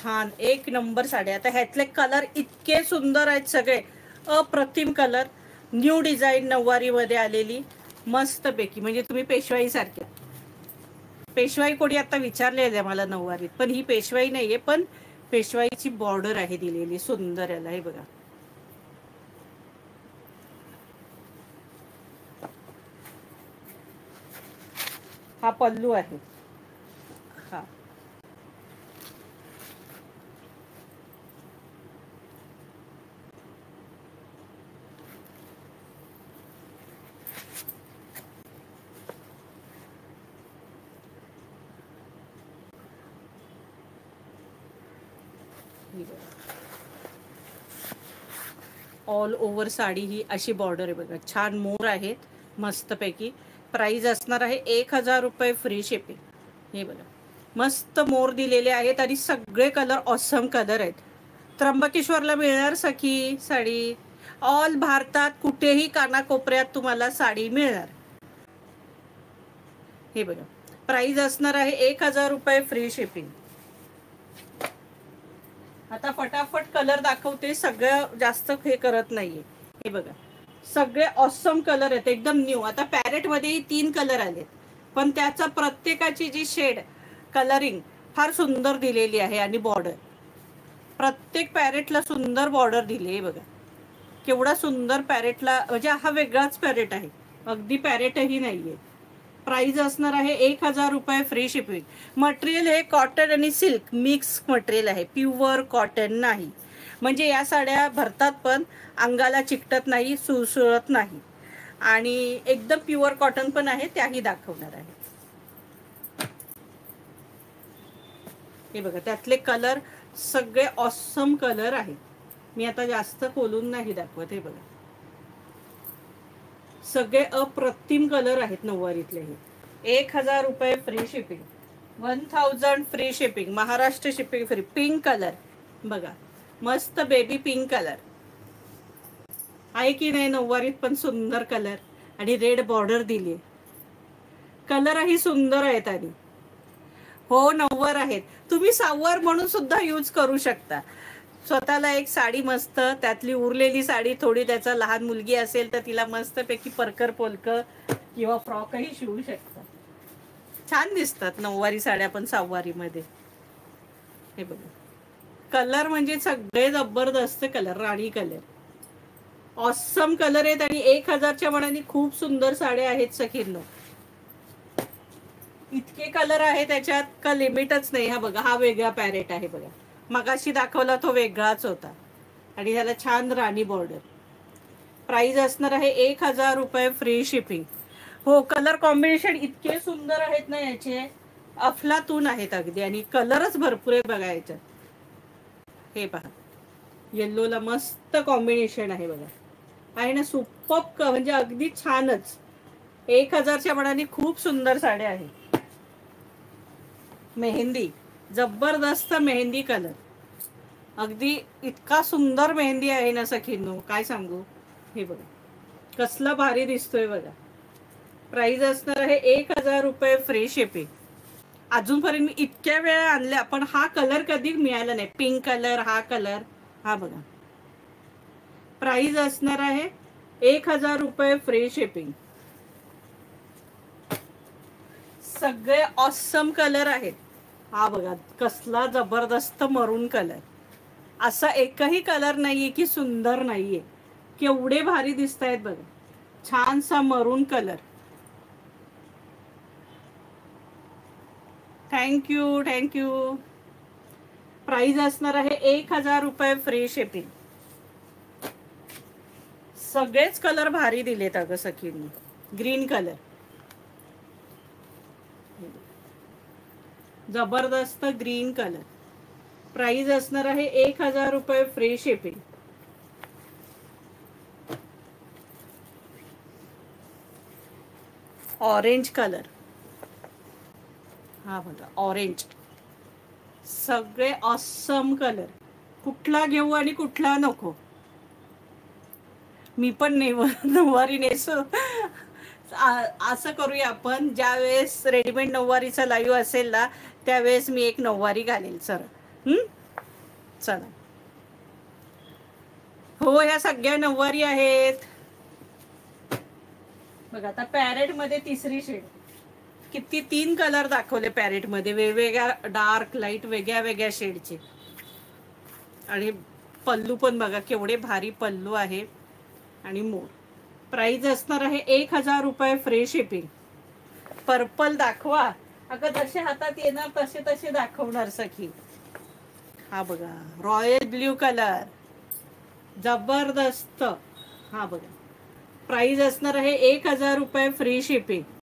छान एक नंबर साड्या. आता ह्यातले कलर इतके सुंदर आहेत, सगळे अप्रतिम कलर. न्यू डिझाईन नऊवारीमध्ये आलेली मस्तपैकी, म्हणजे तुम्ही पेशवाई सारख्या. पेशवाई कोणी आता विचारलेलं आहे मला नऊवारीत, पण ही पेशवाई नाहीये, पण पेशवाईची बॉर्डर आहे दिलेली सुंदर. याला हे बघा, हा पल्लू आहे. हा ऑल ओव्हर साडी ही अशी बॉर्डर आहे बघा. छान मोर आहेत मस्तपैकी. प्राइस असणार आहे 1000 रुपये, फ्री शिपिंग. हे बघा मस्त मोर दिलेले आहेत आणि सगळे कलर ऑसम कलर आहेत. त्र्यंबकेश्वरला मिळणार सखी साडी. ऑल भारतात कुठेही कानाकोपऱ्यात तुम्हाला साडी मिळणार. हे बघा प्राइस असणार आहे 1000 रुपये, फ्री शिपिंग. आता फटाफट कलर दाखवते, सगळं जास्त हे करत नाहीये. हे बघा सगळे ऑसम कलर आहेत, एकदम न्यू. आता पॅरेट मध्येही 3 कलर आलेत, पण त्याचा प्रत्येकाची जी शेड कलरिंग फार सुंदर दिलेली आहे. आणि बॉर्डर प्रत्येक पॅरेटला सुंदर बॉर्डर दिली आहे बघा. केवढा सुंदर पॅरेटला, म्हणजे हा वेगळाच पॅरेट आहे, अगदी पॅरेटही नाहीये. प्राइस असणार आहे 1000 रुपये, फ्री शिपिंग. मटेरियल हे कॉटन आणि सिल्क मिक्स मटेरियल आहे, प्युअर कॉटन नाही. म्हणजे या साड्या भरतात पण अंगाला चिकटत नाही, सुळसुळत नाही. आणि एकदम प्युअर कॉटन पण आहे, त्याही दाखवणार आहे. हे बघा त्यातले कलर सगळे ऑसम कलर आहेत. मी आता जास्त खोलून नाही दाखवत. हे बघा सगळे अप्रतिम कलर आहेत नऊवारीतले. हे 1000 रुपये, free shipping. 1000 free shipping, Maharashtra shipping free. Pink colour बघा, मस्त बेबी पिंक कलर आहे की नाही. नऊवारीत पण सुंदर कलर आणि रेड बॉर्डर दिली. कलरही सुंदर आहेत. आणि हो नऊवार आहेत, तुम्ही सहावार म्हणून सुद्धा यूज करू शकता. स्वतःला एक साडी मस्त, त्यातली उरलेली साडी थोडी, त्याचा लहान मुलगी असेल तर तिला मस्तपैकी परकर पोलक किंवा फ्रॉकही शिवू शकता. छान दिसतात नऊवारी साड्या पण सहावारीमध्ये. हे बघा कलर म्हणजे सगळे जबरदस्त कलर, राणी कलर, ऑसम कलर आहेत. आणि 1000च्या मनाने खूप सुंदर साड्या आहेत सखींनो. इतके कलर आहे त्याच्यात का लिमिटच नाही. हा बघा हा वेगळा पॅरेट आहे बघा, मगाशी दाखवला तो वेगळाच होता. आणि ह्याला छान राणी बॉर्डर. प्राइस असणार आहे 1000 रुपये, फ्री शिपिंग. हो कलर कॉम्बिनेशन इतके सुंदर आहेत ना याचे, अफलातून आहेत अगदी. आणि कलरच भरपूर आहे बघा याच्यात. हे पहा येल्लोला मस्त कॉम्बिनेशन आहे बघा. आहे ना सुपर्ब, म्हणजे अगदी छानच. 1000च्या मनाने खूप सुंदर साड्या आहेत. मेहंदी जबरदस्त मेहंदी कलर, अगदी इतका सुंदर मेहंदी आहे ना सखींनो, काय सांगू. हे बघा कसला भारी दिसतोय बघा. प्राइस असणार आहे 1000 रुपये, फ्री शिपिंग. अजूनपर्यंत मी इतक्या वेळा आणल्या, पण हा कलर कधी मिळाला नाही. पिंक कलर, हा कलर, हा बघा. प्राइस असणार आहे 1000 रुपये, फ्री शिपिंग. सगळे ऑसम कलर आहेत. हा बघा कसला जबरदस्त मरून कलर. असा एकही कलर नाहीये की सुंदर नाहीये, केवढे भारी दिसत आहेत बघा. छानसा मरून कलर. Thank you thank you. प्राइस असणार आहे 1000 रुपये, फ्री शिपिंग. सगळेच कलर भारी दिलेत अगं सखींनी. ग्रीन कलर जबरदस्त ग्रीन कलर. प्राइस असणार आहे 1000 रुपये, फ्री शिपिंग. ऑरेंज कलर, हा बघा ऑरेंज. सगळे ऑसम कलर. कुठला घेऊ आणि कुठला नको. मी पण नऊवारी नेसो. असं करूया आपण, ज्या वेळेस रेडीमेड नऊवारीचा लाईव्ह असेल ना त्यावेळेस मी एक नऊवारी घालेल सर. चला, हो ह्या सगळ्या नऊवारी आहेत बघा. आता पॅरेट मध्ये तिसरी शेड, किती 3 कलर दाखवले पॅरेट मध्ये, वेगवेगळ्या डार्क लाईट वेगळ्या वेगळ्या शेडचे. आणि पल्लू पण बघा केवढे भारी पल्लू आहे आणि मोर. प्राइस असणार आहे 1000 रुपये फ्री शिपिंग. पर्पल दाखवा अगं, जसे हातात येणार तसे तसे दाखवणार सखी. हा बघा रॉयल ब्ल्यू कलर, जबरदस्त. हा बघा, प्राइस असणार आहे 1000 रुपये फ्री शिपिंग.